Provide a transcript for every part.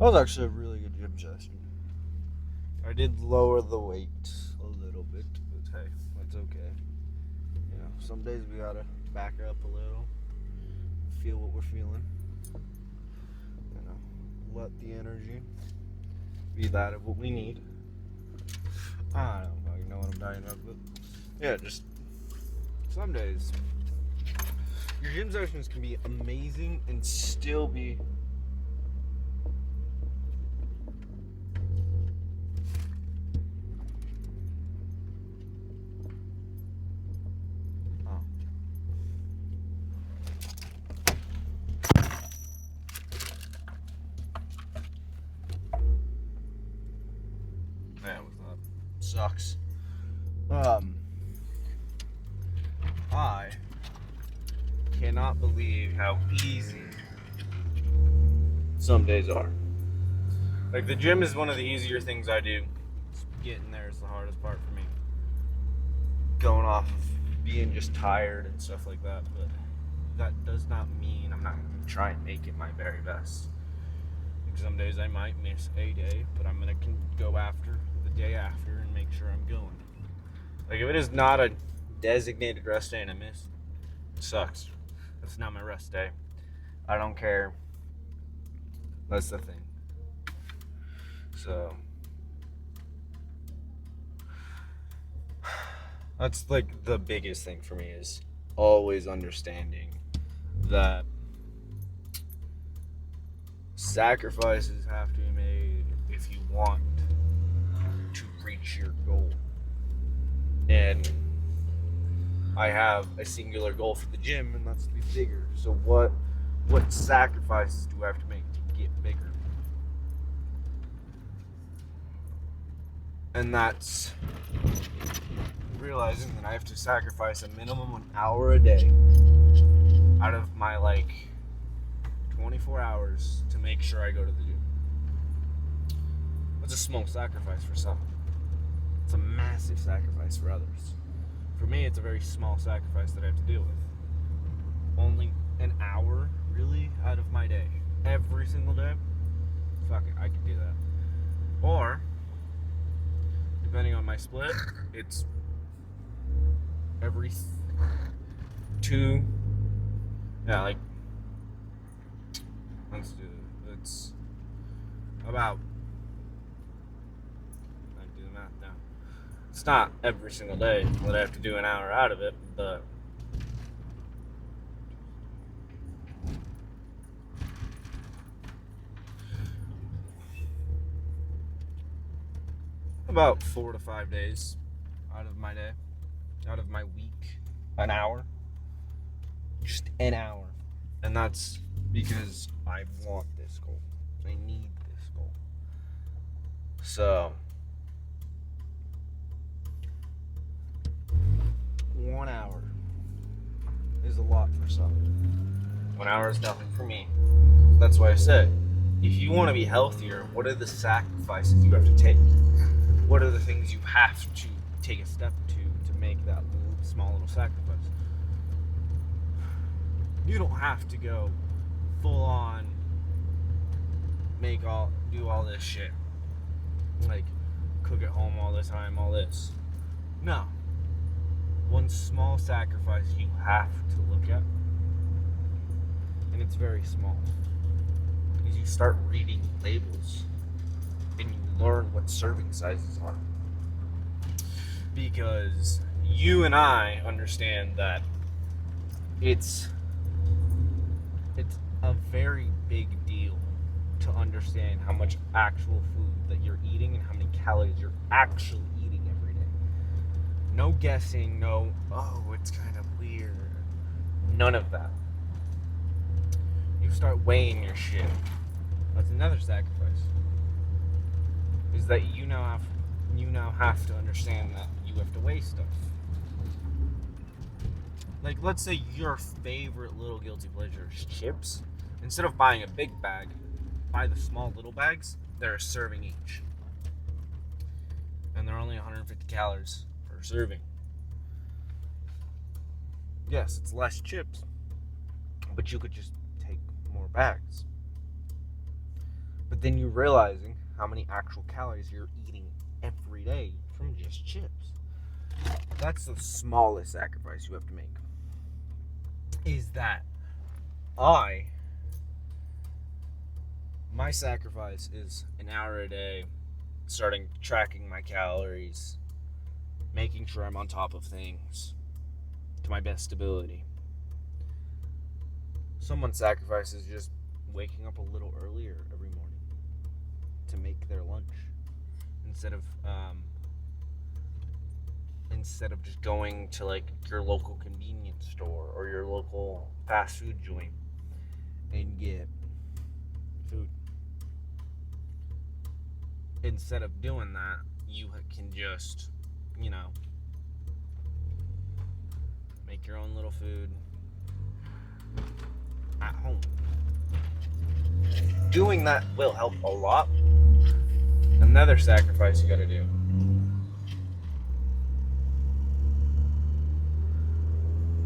was actually a really good gym session. I did lower the weight a little bit, but hey, that's okay. You know, some days we gotta back up a little, feel what we're feeling. You know, let the energy be that of what we need. I don't fucking know what I'm talking about, but yeah, just some days your gym sessions can be amazing and still be that was sucks. I cannot believe how easy some days are. Like, the gym is one of the easier things I do. Getting there is the hardest part for me. Going off of being just tired and stuff like that, but that does not mean I'm not going to try and make it my very best. Like, some days I might miss a day, but I'm going to go after the day after and make sure I'm going. Like, if it is not a designated rest day and I miss, it sucks. That's not my rest day. I don't care. That's the thing. So that's like the biggest thing for me, is always understanding that sacrifices have to be made if you want to reach your goal. And I have a singular goal for the gym, and that's to be bigger. So what sacrifices do I have to make to get bigger? And that's realizing that I have to sacrifice a minimum an hour a day out of my 24 hours to make sure I go to the gym. That's a small sacrifice for some. It's a massive sacrifice for others. For me, it's a very small sacrifice that I have to deal with. Only an hour, really, out of my day. Every single day? Fuck it, I can do that. Or, depending on my split, it's every two, let's do it. It's about, I do the math now. It's not every single day that I have to do an hour out of it, but about 4 to 5 days out of my day, out of my week, an hour, just an hour. And that's because I want this goal. I need this goal. So 1 hour is a lot for some. 1 hour is nothing for me. That's why I say, if you want to be healthier, what are the sacrifices you have to take? What are the things you have to take a step to make that small little sacrifice? You don't have to go full on do all this shit. Like, cook at home all the time, all this. No. One small sacrifice you have to look at, and it's very small, is you start reading labels and you learn what serving sizes are. Because you and I understand that it's a very big deal to understand how much actual food that you're eating and how many calories you're actually eating every day. No guessing, no, it's kind of weird. None of that. You start weighing your shit. That's another sacrifice. Is that you now have to understand that you have to weigh stuff. Like, let's say your favorite little guilty pleasure is chips. Instead of buying a big bag, buy the small little bags. They're a serving each. And they're only 150 calories per serving. Yes, it's less chips, but you could just take more bags. But then you're realizing how many actual calories you're eating every day from just chips. That's the smallest sacrifice you have to make. Is that my sacrifice is an hour a day, starting tracking my calories, making sure I'm on top of things to my best ability. Someone's sacrifice is just waking up a little earlier every morning to make their lunch instead of just going to like your local convenience store or your local fast food joint and get food. Instead of doing that, you can just, make your own little food at home. Doing that will help a lot. Another sacrifice you gotta do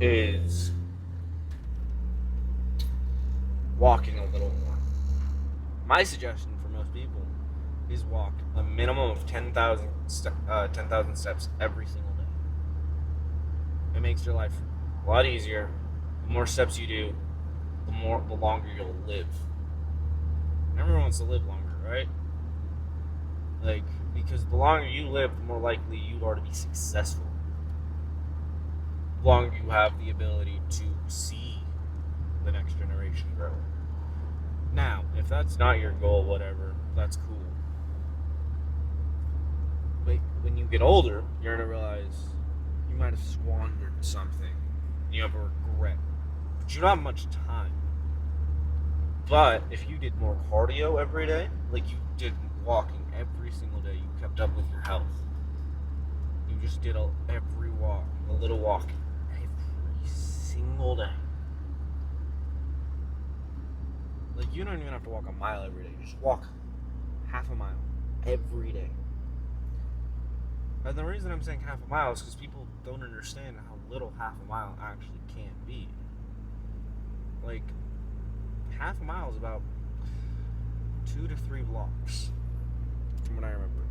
is walking a little more. My suggestion for most people is walk a minimum of 10,000 steps every single day. It makes your life a lot easier. The more steps you do, the longer you'll live. Everyone wants to live longer, right? Because the longer you live, the more likely you are to be successful. The longer you have the ability to see the next generation grow. Now, if that's not your goal, whatever, that's cool. But when you get older, you're going to realize you might have squandered something. You have a regret. But you don't have much time. But if you did more cardio every day, like you did walking every single day, you kept up with your health. You just did a little walk every single day. Like you don't even have to walk a mile every day. Just walk half a mile every day. And the reason I'm saying half a mile is because people don't understand how little half a mile actually can be. Like, half a mile is about 2 to 3 blocks, from what I remember.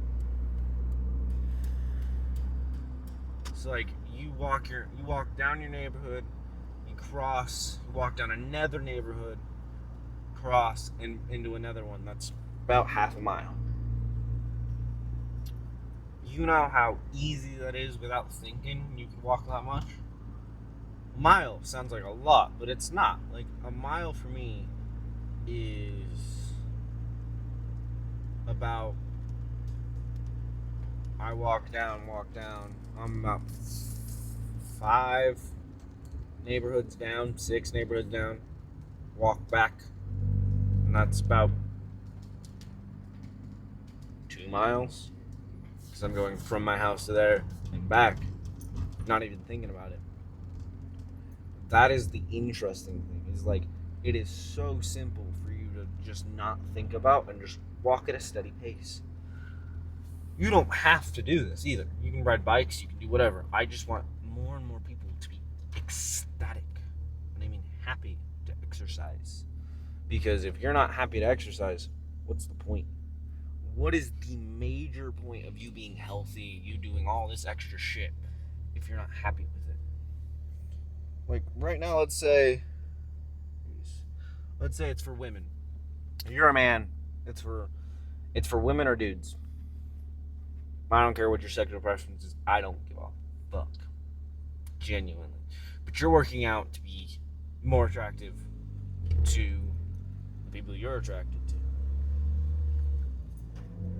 So, like, you walk down your neighborhood, you walk down another neighborhood, cross, and into another one. That's about half a mile. You know how easy that is without thinking. You can walk that much. A mile sounds like a lot, but it's not. Like, a mile for me is about, I walk down. I'm about 5 neighborhoods down, 6 neighborhoods down, walk back, and that's about 2 miles. Because I'm going from my house to there and back, not even thinking about it. That is the interesting thing. Is like, it is so simple for you to just not think about and just walk at a steady pace. You don't have to do this either. You can ride bikes, you can do whatever. I just want more and more people to be ecstatic, and I mean happy to exercise. Because if you're not happy to exercise, what's the point? What is the major point of you being healthy, you doing all this extra shit, if you're not happy with it? Like, right now, let's say it's for women. You're a man. It's for women or dudes. I don't care what your sexual preference is. I don't give a fuck. Genuinely. But you're working out to be more attractive to the people you're attracted to.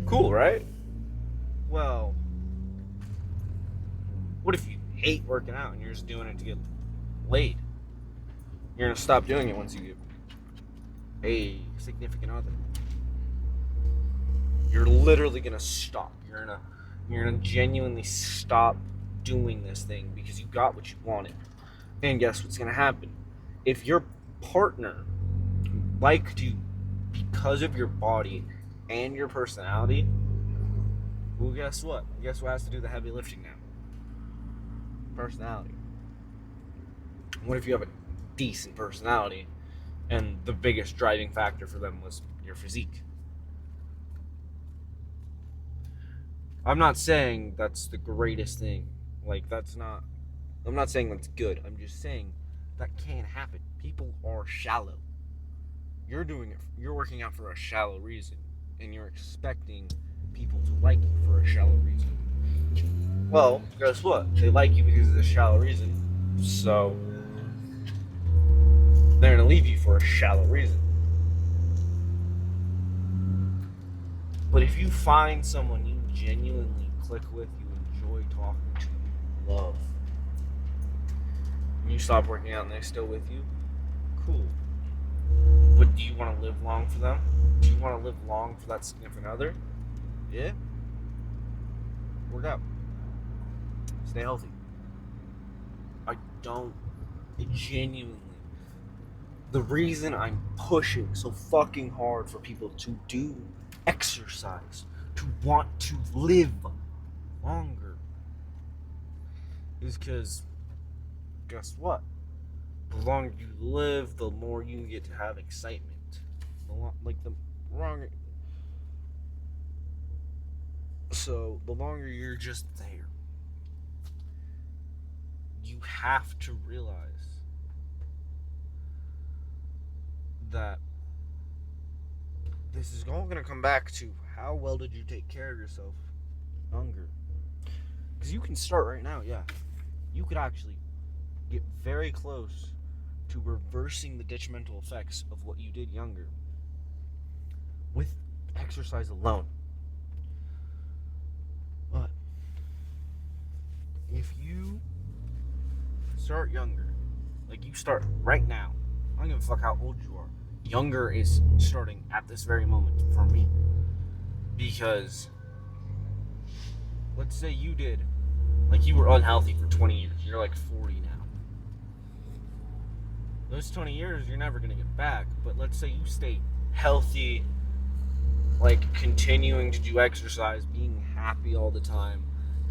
Cool, right? Well, what if you hate working out and you're just doing it to get laid? You're going to stop doing it once you get a significant other. You're literally going to stop. You're going to genuinely stop doing this thing because you got what you wanted. And guess what's going to happen? If your partner liked you because of your body and your personality, well, guess what? Guess what has to do the heavy lifting now? Personality. What if you have a decent personality and the biggest driving factor for them was your physique? I'm not saying that's the greatest thing. Like, I'm not saying that's good. I'm just saying that can't happen. People are shallow. You're working out for a shallow reason, and you're expecting people to like you for a shallow reason. Well, guess what? They like you because of a shallow reason. So, they're going to leave you for a shallow reason. But if you find someone you genuinely click with, you enjoy talking to, you love, and you stop working out and they're still with you, cool. But do you want to live long for them? Do you want to live long for that significant other? Yeah? Work out. Stay healthy. I don't genuinely. The reason I'm pushing so fucking hard for people to do exercise, to want to live longer, is because, guess what? The longer you live, the more you get to have excitement. So the longer you're just there, you have to realize that this is all going to come back to how well did you take care of yourself younger. Because you can start right now, yeah. You could actually get very close to reversing the detrimental effects of what you did younger with exercise alone. But if you start younger, like you start right now, I don't give a fuck how old you are. Younger is starting at this very moment for me. Because let's say you were unhealthy for 20 years. You're like 40 now. Those 20 years you're never going to get back. But let's say you stay healthy, like continuing to do exercise, being happy all the time,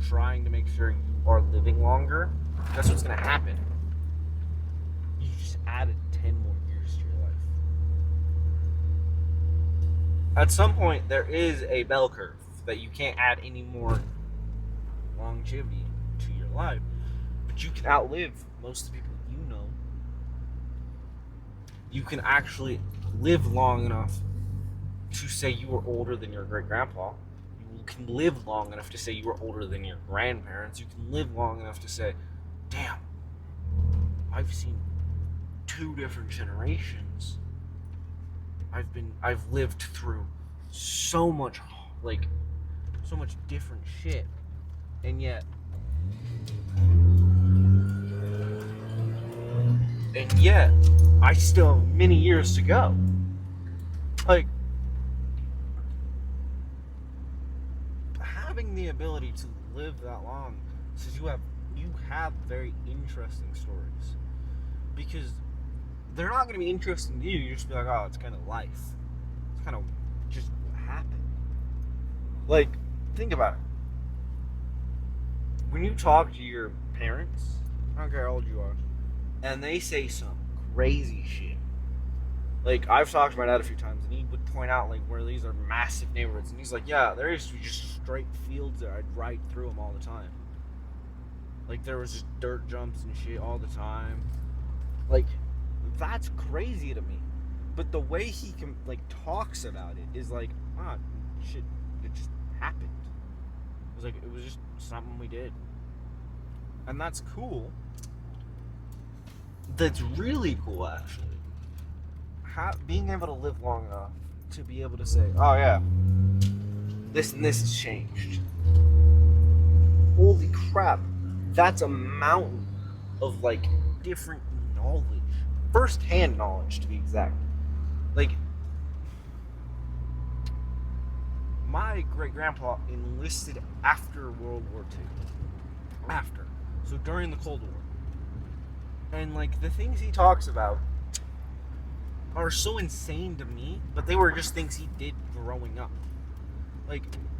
trying to make sure you are living longer. That's what's going to happen. You just added 10 more years to your life. At some point, there is a bell curve that you can't add any more longevity to your life. But you can outlive most of the people you know. You can actually live long enough to say you were older than your great-grandpa. You can live long enough to say you were older than your grandparents. You can live long enough to say, damn, I've seen 2 different generations. I've lived through so much different shit, and yet I still have many years to go. Like, having the ability to live that long says you have very interesting stories, because they're not going to be interesting to you. You just be like, oh, it's kind of life. It's kind of just what happened. Like, think about it. When you talk to your parents, I don't care how old you are, and they say some crazy shit. Like, I've talked to my dad a few times, and he would point out, like, where these are massive neighborhoods. And he's like, yeah, there used to be just straight fields there. I'd ride through them all the time. Like, there was just dirt jumps and shit all the time. Like, that's crazy to me. But the way he talks about it is like, shit, it just happened. It was just something we did. And that's cool. That's really cool, actually. Being able to live long enough to be able to say, oh yeah, this and this has changed. Holy crap. That's a mountain of, different knowledge. First-hand knowledge, to be exact. My great-grandpa enlisted after World War II. After. So during the Cold War. And, the things he talks about are so insane to me, but they were just things he did growing up.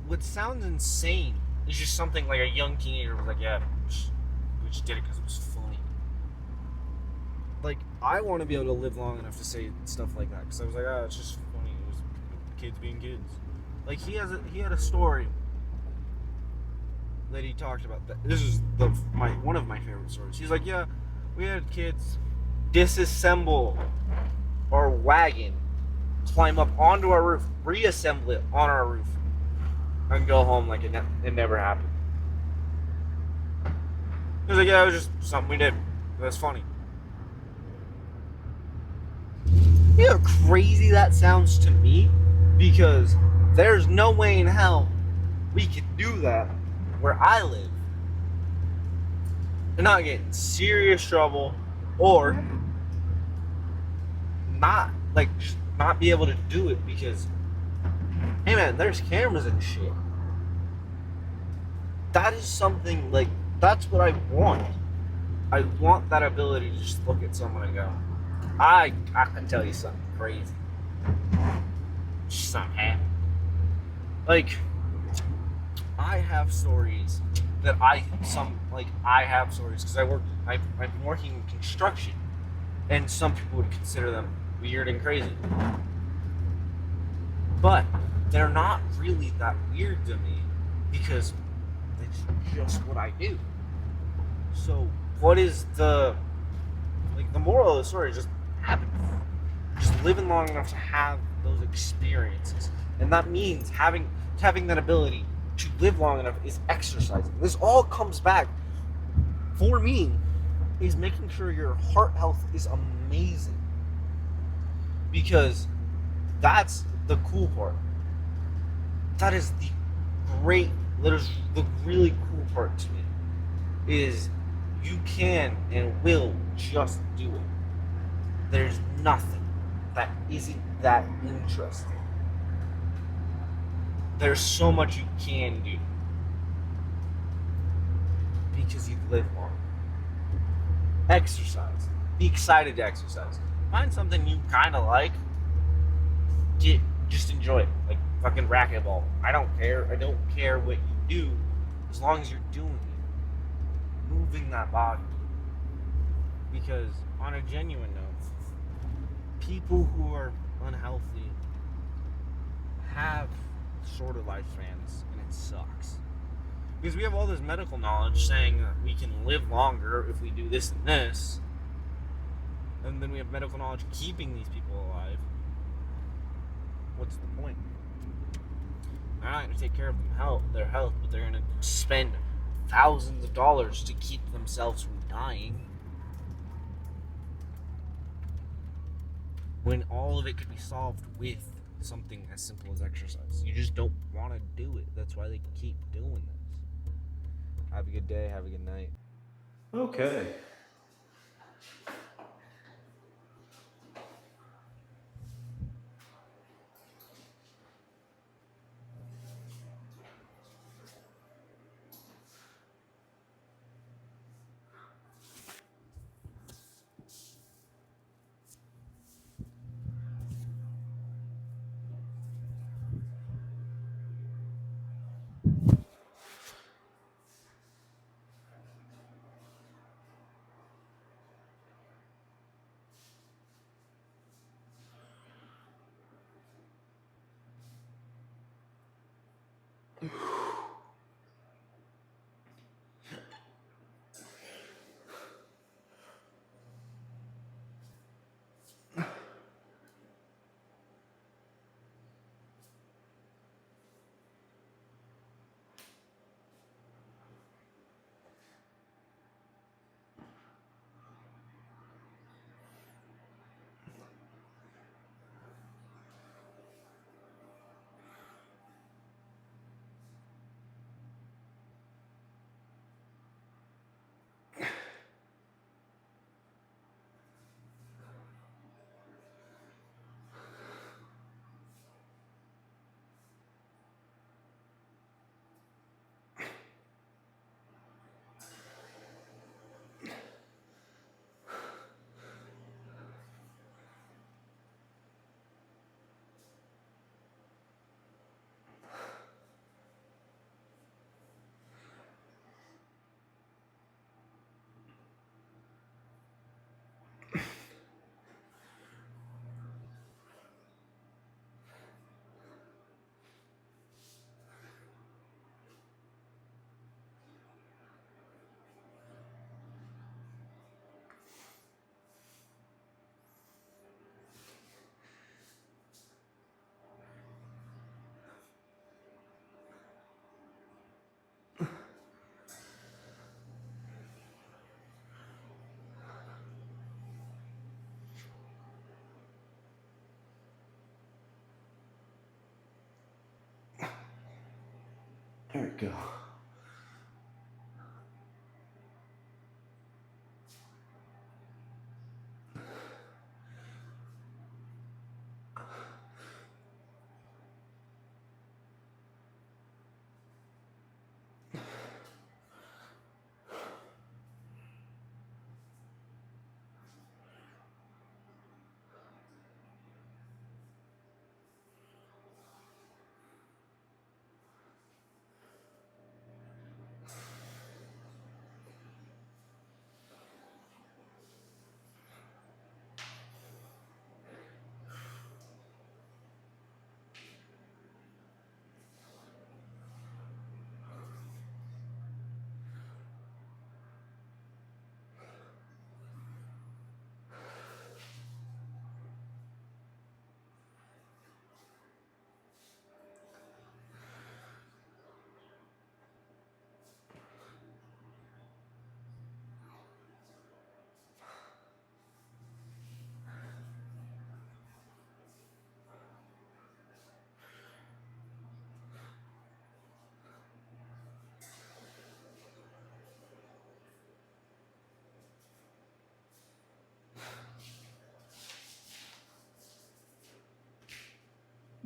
What sounds insane is just something a young teenager was like, yeah, we just did it because it was funny. I want to be able to live long enough to say stuff like that, because I was like, it's just funny. It was kids being kids. He had a story that he talked about. This is one of my favorite stories. He's like, yeah, we had kids disassemble our wagon, climb up onto our roof, reassemble it on our roof, and go home like it never happened. He was like, yeah, it was just something we did. That's funny. You know how crazy that sounds to me? Because there's no way in hell we could do that where I live and not get in serious trouble or not, like, just not be able to do it because, hey man, there's cameras and shit. That is something, like, that's what I want. I want that ability to just look at someone and go, I can tell you something crazy. Just something happened. Like, I have stories that I have stories because I've been working in construction, and some people would consider them weird and crazy. But they're not really that weird to me because it's just what I do. So what is the moral of the story? Just living long enough to have those experiences, and that means having that ability to live long enough is exercising. This all comes back for me is making sure your heart health is amazing, because that's the cool part. That is the really cool part to me is you can and will just do it. There's nothing that isn't that interesting. There's so much you can do because you've lived long. Exercise. Be excited to exercise. Find something you kind of like. Just enjoy it. Like fucking racquetball. I don't care. I don't care what you do as long as you're doing it. Moving that body. Because on a genuine note, people who are unhealthy have shorter lifespans, and it sucks. Because we have all this medical knowledge saying that we can live longer if we do this and this, and then we have medical knowledge keeping these people alive. What's the point? They're not going to take care of their health, but they're going to spend thousands of dollars to keep themselves from dying, when all of it could be solved with something as simple as exercise. You just don't want to do it. That's why they keep doing this. Have a good day. Have a good night. Okay. There we go.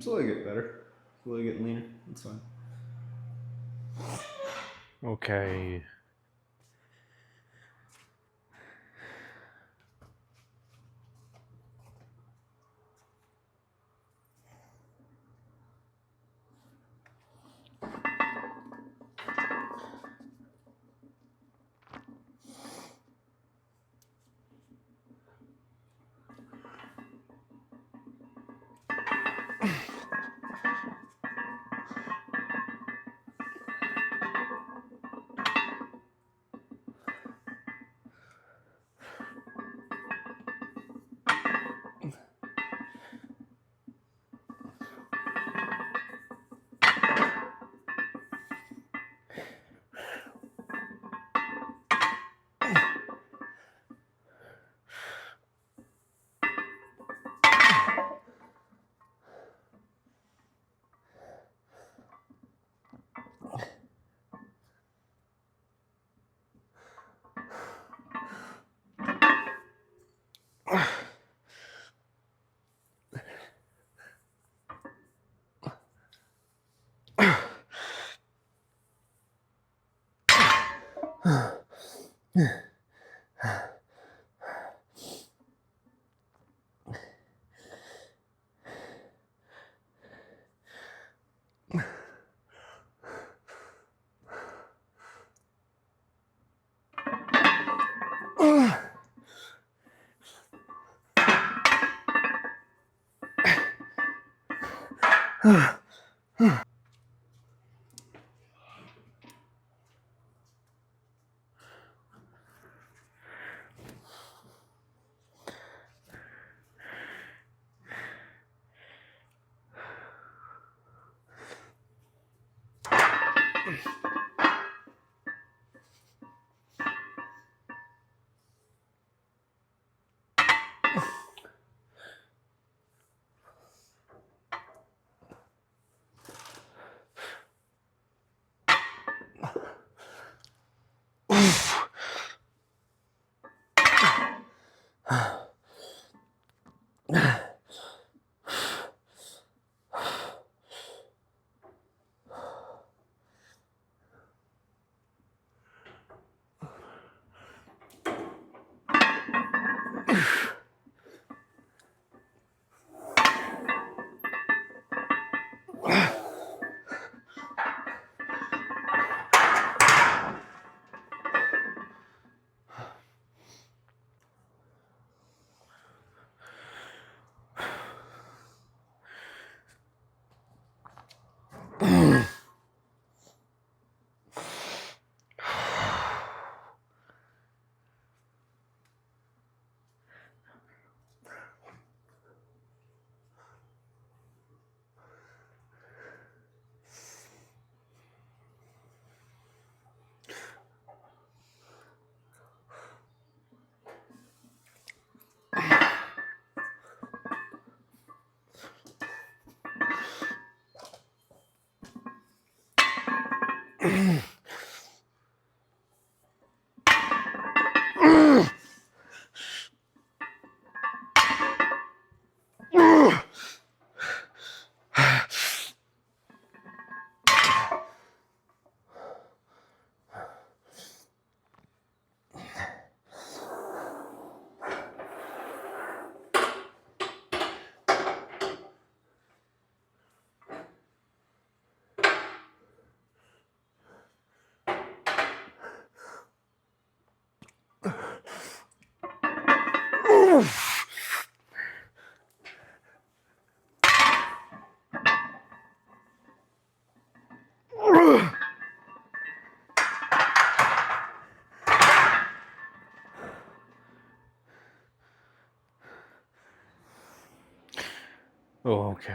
Slowly get better. Slowly get leaner. That's fine. Okay. Oh, okay.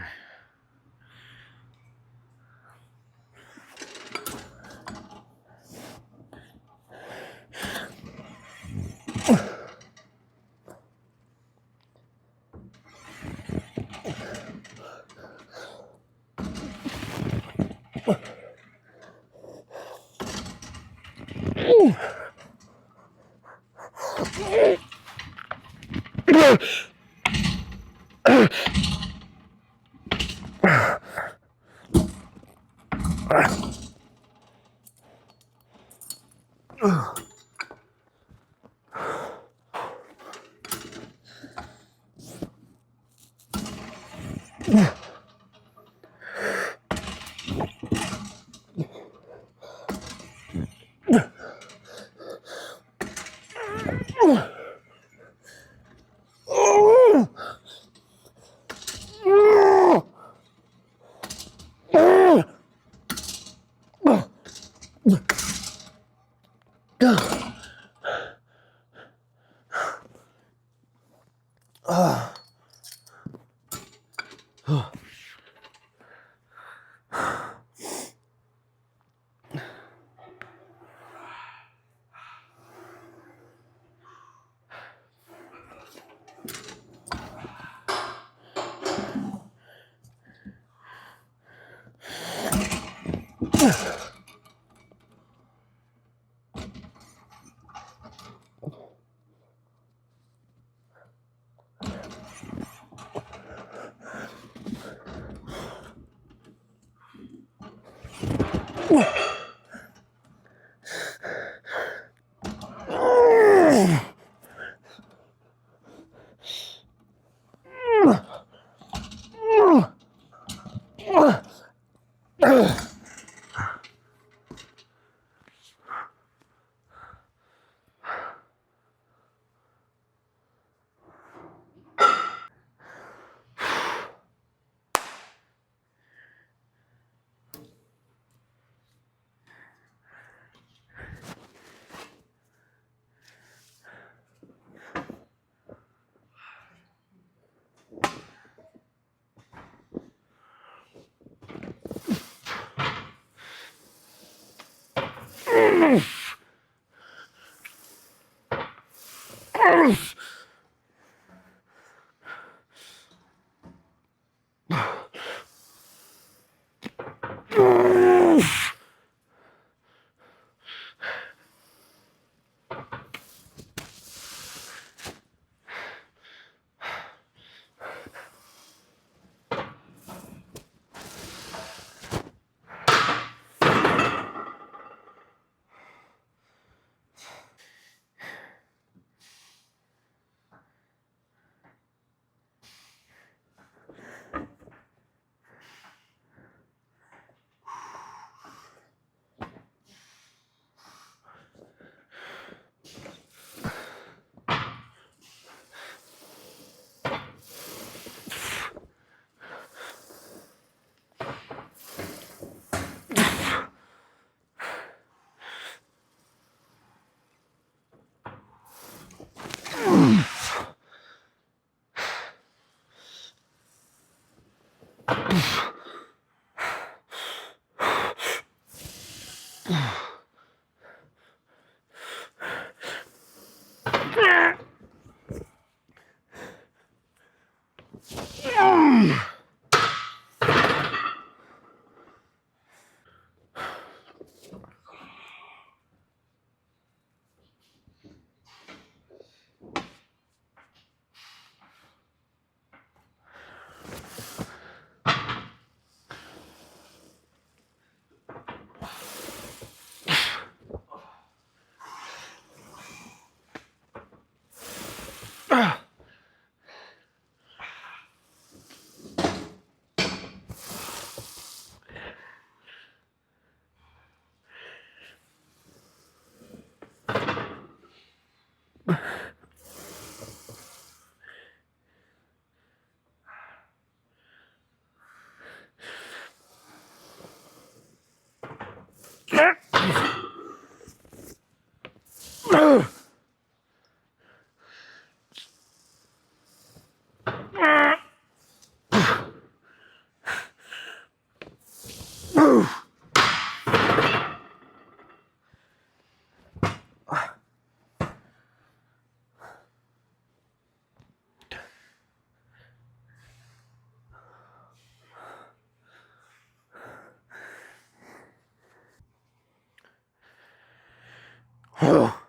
Oh.